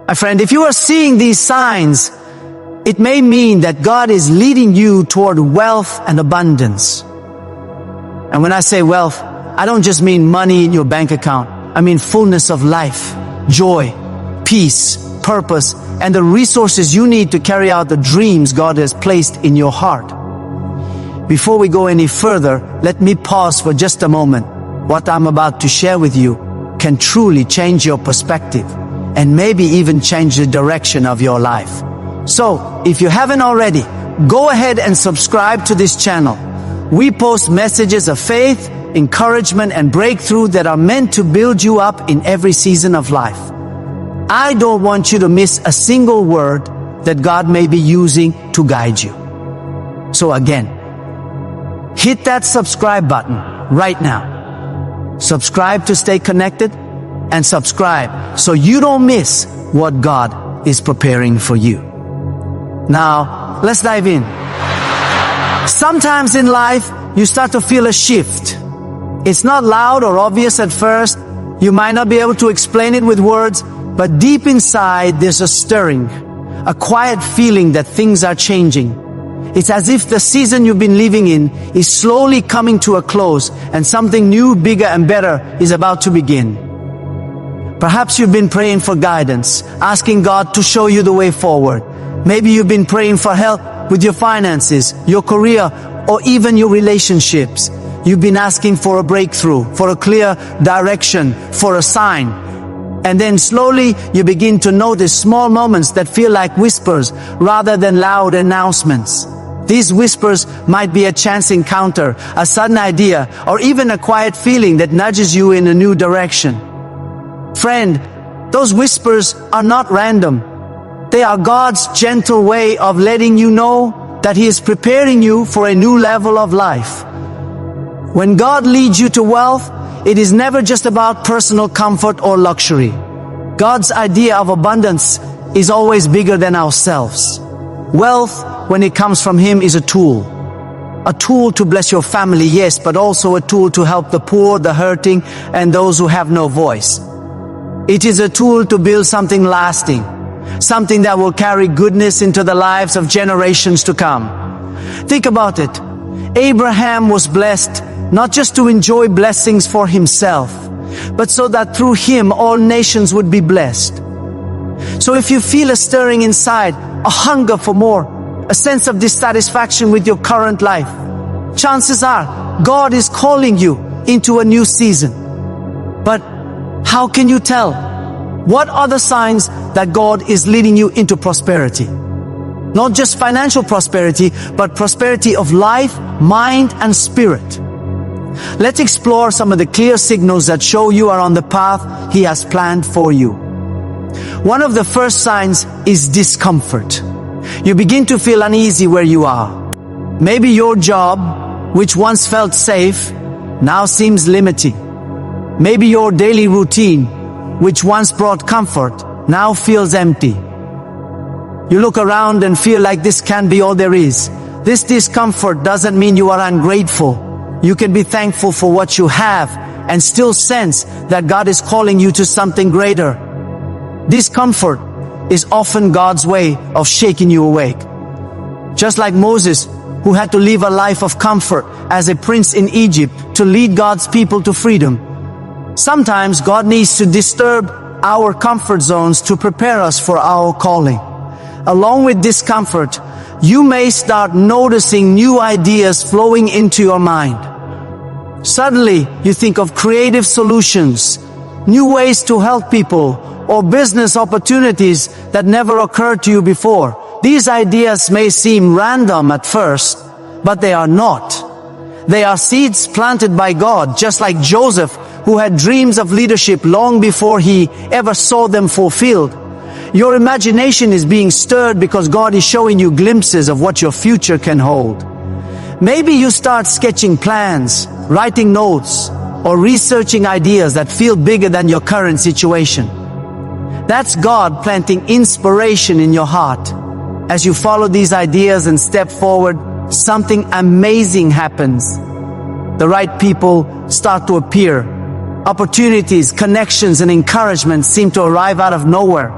My friend, if you are seeing these signs, it may mean that God is leading you toward wealth and abundance. And when I say wealth, I don't just mean money in your bank account. I mean fullness of life, joy, peace, purpose, and the resources you need to carry out the dreams God has placed in your heart. Before we go any further, let me pause for just a moment. What I'm about to share with you can truly change your perspective and maybe even change the direction of your life. So, if you haven't already, go ahead and subscribe to this channel. We post messages of faith, encouragement, and breakthrough that are meant to build you up in every season of life. I don't want you to miss a single word that God may be using to guide you. So again, hit that subscribe button right now. Subscribe to stay connected, and subscribe so you don't miss what God is preparing for you. Now, let's dive in. Sometimes in life, you start to feel a shift. It's not loud or obvious at first. You might not be able to explain it with words, but deep inside, there's a stirring, a quiet feeling that things are changing. It's as if the season you've been living in is slowly coming to a close and something new, bigger, and better is about to begin. Perhaps you've been praying for guidance, asking God to show you the way forward. Maybe you've been praying for help with your finances, your career, or even your relationships. You've been asking for a breakthrough, for a clear direction, for a sign. And then slowly you begin to notice small moments that feel like whispers rather than loud announcements. These whispers might be a chance encounter, a sudden idea, or even a quiet feeling that nudges you in a new direction. Friend, those whispers are not random. They are God's gentle way of letting you know that He is preparing you for a new level of life. When God leads you to wealth, it is never just about personal comfort or luxury. God's idea of abundance is always bigger than ourselves. Wealth, when it comes from Him, is a tool. A tool to bless your family, yes, but also a tool to help the poor, the hurting, and those who have no voice. It is a tool to build something lasting, something that will carry goodness into the lives of generations to come. Think about it. Abraham was blessed not just to enjoy blessings for himself, but so that through him all nations would be blessed. So if you feel a stirring inside, a hunger for more, a sense of dissatisfaction with your current life, chances are God is calling you into a new season. But how can you tell? What are the signs that God is leading you into prosperity? Not just financial prosperity, but prosperity of life, mind, and spirit. Let's explore some of the clear signals that show you are on the path He has planned for you. One of the first signs is discomfort. You begin to feel uneasy where you are. Maybe your job, which once felt safe, now seems limiting. Maybe your daily routine, which once brought comfort, now feels empty. You look around and feel like this can't be all there is. This discomfort doesn't mean you are ungrateful. You can be thankful for what you have and still sense that God is calling you to something greater. Discomfort is often God's way of shaking you awake. Just like Moses, who had to live a life of comfort as a prince in Egypt to lead God's people to freedom. Sometimes God needs to disturb our comfort zones to prepare us for our calling. Along with discomfort, you may start noticing new ideas flowing into your mind. Suddenly, you think of creative solutions, new ways to help people, or business opportunities that never occurred to you before. These ideas may seem random at first, but they are not. They are seeds planted by God, just like Joseph, who had dreams of leadership long before he ever saw them fulfilled. Your imagination is being stirred because God is showing you glimpses of what your future can hold. Maybe you start sketching plans, writing notes, or researching ideas that feel bigger than your current situation. That's God planting inspiration in your heart. As you follow these ideas and step forward, something amazing happens. The right people start to appear. Opportunities, connections, and encouragement seem to arrive out of nowhere.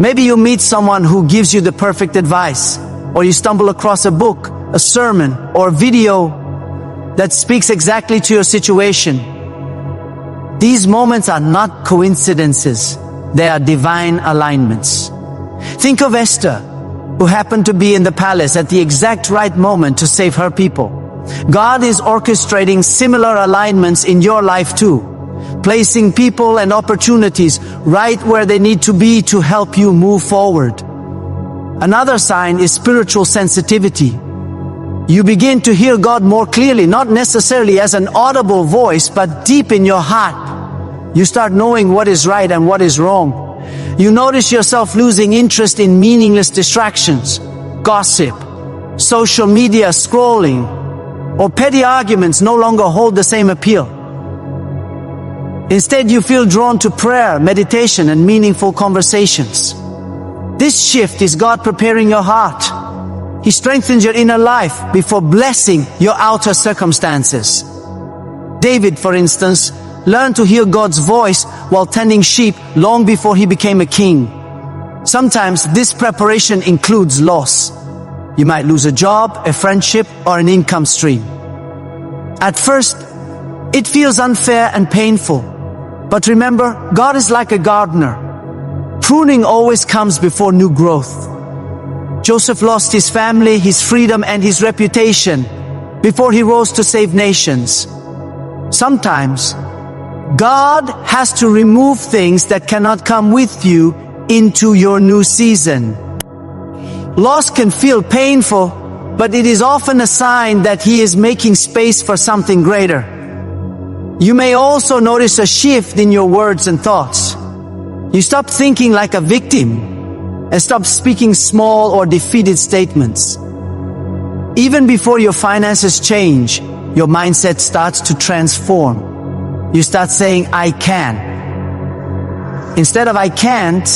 Maybe you meet someone who gives you the perfect advice, or you stumble across a book, a sermon, or a video that speaks exactly to your situation. These moments are not coincidences. They are divine alignments. Think of Esther, who happened to be in the palace at the exact right moment to save her people. God is orchestrating similar alignments in your life too, placing people and opportunities right where they need to be to help you move forward. Another sign is spiritual sensitivity. You begin to hear God more clearly, not necessarily as an audible voice, but deep in your heart. You start knowing what is right and what is wrong. You notice yourself losing interest in meaningless distractions, gossip, social media scrolling, or petty arguments no longer hold the same appeal. Instead, you feel drawn to prayer, meditation, and meaningful conversations. This shift is God preparing your heart. He strengthens your inner life before blessing your outer circumstances. David, for instance, learned to hear God's voice while tending sheep long before he became a king. Sometimes this preparation includes loss. You might lose a job, a friendship, or an income stream. At first, it feels unfair and painful. But remember, God is like a gardener. Pruning always comes before new growth. Joseph lost his family, his freedom, and his reputation before he rose to save nations. Sometimes, God has to remove things that cannot come with you into your new season. Loss can feel painful, but it is often a sign that He is making space for something greater. You may also notice a shift in your words and thoughts. You stop thinking like a victim and stop speaking small or defeated statements. Even before your finances change, your mindset starts to transform. You start saying, I can. Instead of I can't,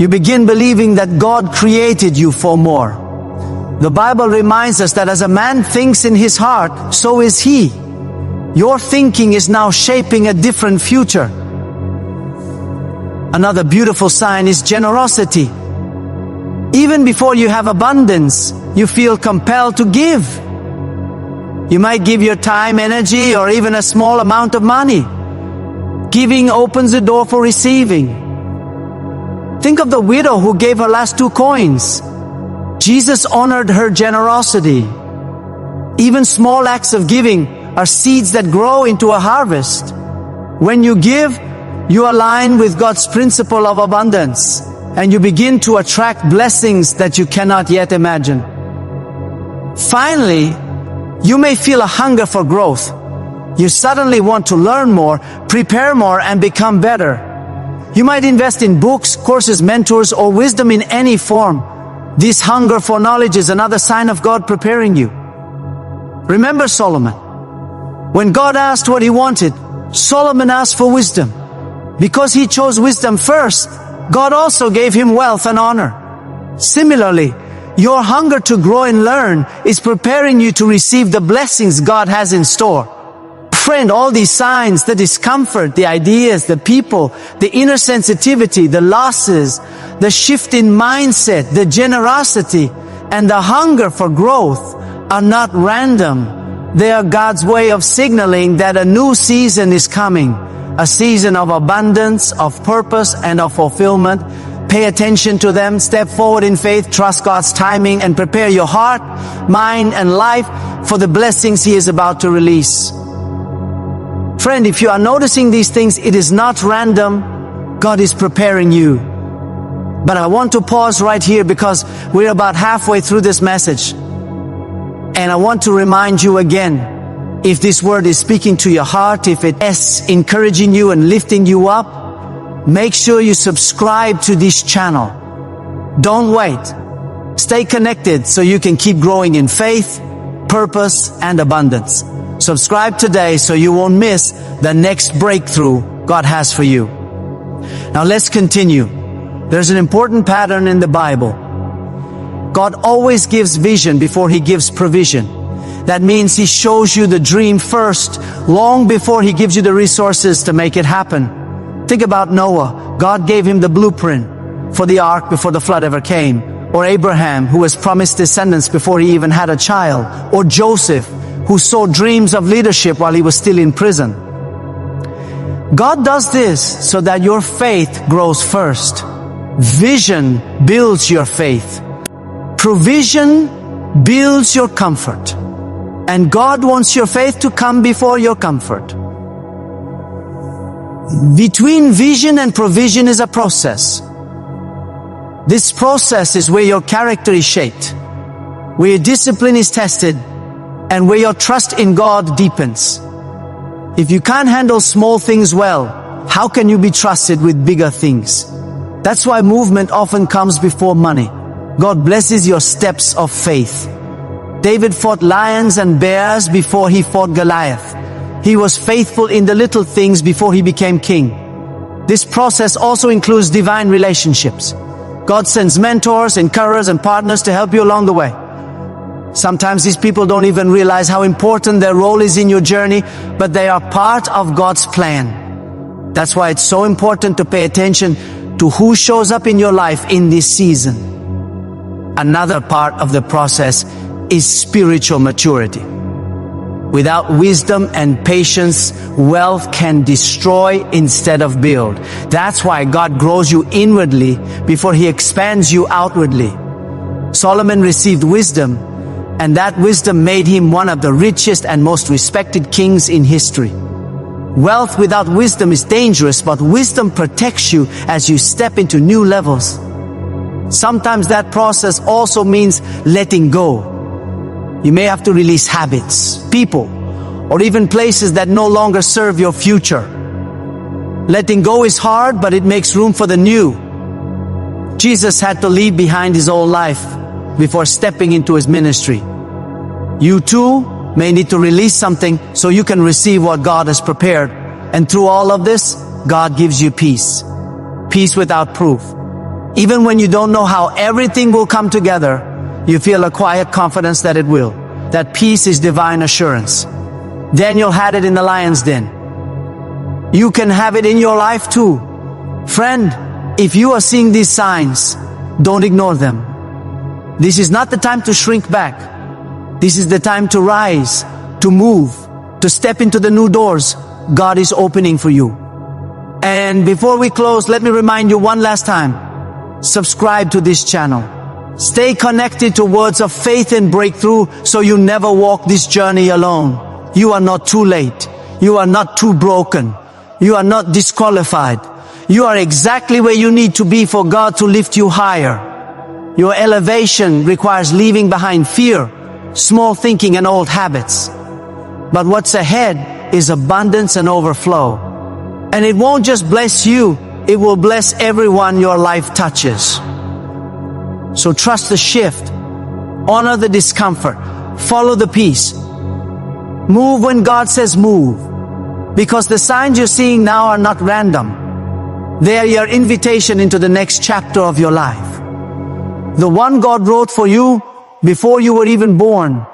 you begin believing that God created you for more. The Bible reminds us that as a man thinks in his heart, so is he. Your thinking is now shaping a different future. Another beautiful sign is generosity. Even before you have abundance, you feel compelled to give. You might give your time, energy, or even a small amount of money. Giving opens the door for receiving. Think of the widow who gave her last 2 coins. Jesus honored her generosity. Even small acts of giving are seeds that grow into a harvest. When you give, you align with God's principle of abundance, and you begin to attract blessings that you cannot yet imagine. Finally, you may feel a hunger for growth. You suddenly want to learn more, prepare more, and become better. You might invest in books, courses, mentors, or wisdom in any form. This hunger for knowledge is another sign of God preparing you. Remember Solomon. When God asked what he wanted, Solomon asked for wisdom. Because he chose wisdom first, God also gave him wealth and honor. Similarly, your hunger to grow and learn is preparing you to receive the blessings God has in store. Friend, all these signs, the discomfort, the ideas, the people, the inner sensitivity, the losses, the shift in mindset, the generosity, and the hunger for growth are not random. They are God's way of signaling that a new season is coming. A season of abundance, of purpose, and of fulfillment. Pay attention to them, step forward in faith, trust God's timing, and prepare your heart, mind, and life for the blessings He is about to release. Friend, if you are noticing these things, it is not random. God is preparing you. But I want to pause right here because we're about halfway through this message. And I want to remind you again, if this word is speaking to your heart, if it is encouraging you and lifting you up, make sure you subscribe to this channel. Don't wait. Stay connected so you can keep growing in faith, purpose, and abundance. Subscribe today so you won't miss the next breakthrough God has for you. Now let's continue. There's an important pattern in the Bible. God always gives vision before He gives provision. That means He shows you the dream first, long before He gives you the resources to make it happen. Think about Noah. God gave him the blueprint. for the ark before the flood ever came, or Abraham, who was promised descendants before he even had a child, or Joseph, who saw dreams of leadership while he was still in prison. God does this so that your faith grows first. Vision builds your faith. Provision builds your comfort. And God wants your faith to come before your comfort. Between vision and provision is a process. This process is where your character is shaped, where your discipline is tested, and where your trust in God deepens. If you can't handle small things well, how can you be trusted with bigger things? That's why movement often comes before money. God blesses your steps of faith. David fought lions and bears before he fought Goliath. He was faithful in the little things before he became king. This process also includes divine relationships. God sends mentors, encouragers, and partners to help you along the way. Sometimes these people don't even realize how important their role is in your journey, but they are part of God's plan. That's why it's so important to pay attention to who shows up in your life in this season. Another part of the process is spiritual maturity. Without wisdom and patience, wealth can destroy instead of build. That's why God grows you inwardly before He expands you outwardly. Solomon received wisdom, and that wisdom made him one of the richest and most respected kings in history. Wealth without wisdom is dangerous, but wisdom protects you as you step into new levels. Sometimes that process also means letting go. You may have to release habits, people, or even places that no longer serve your future. Letting go is hard, but it makes room for the new. Jesus had to leave behind his old life before stepping into his ministry. You too may need to release something so you can receive what God has prepared. And through all of this, God gives you peace. Peace without proof. Even when you don't know how everything will come together, you feel a quiet confidence that it will. That peace is divine assurance. Daniel had it in the lion's den. You can have it in your life too. Friend, if you are seeing these signs, don't ignore them. This is not the time to shrink back. This is the time to rise, to move, to step into the new doors God is opening for you. And before we close, let me remind you one last time. Subscribe to this channel. Stay connected to words of faith and breakthrough so you never walk this journey alone. You are not too late. You are not too broken. You are not disqualified. You are exactly where you need to be for God to lift you higher. Your elevation requires leaving behind fear, small thinking, and old habits. But what's ahead is abundance and overflow. And it won't just bless you, it will bless everyone your life touches. So trust the shift, honor the discomfort, follow the peace. Move when God says move, because the signs you're seeing now are not random. They are your invitation into the next chapter of your life. The one God wrote for you before you were even born.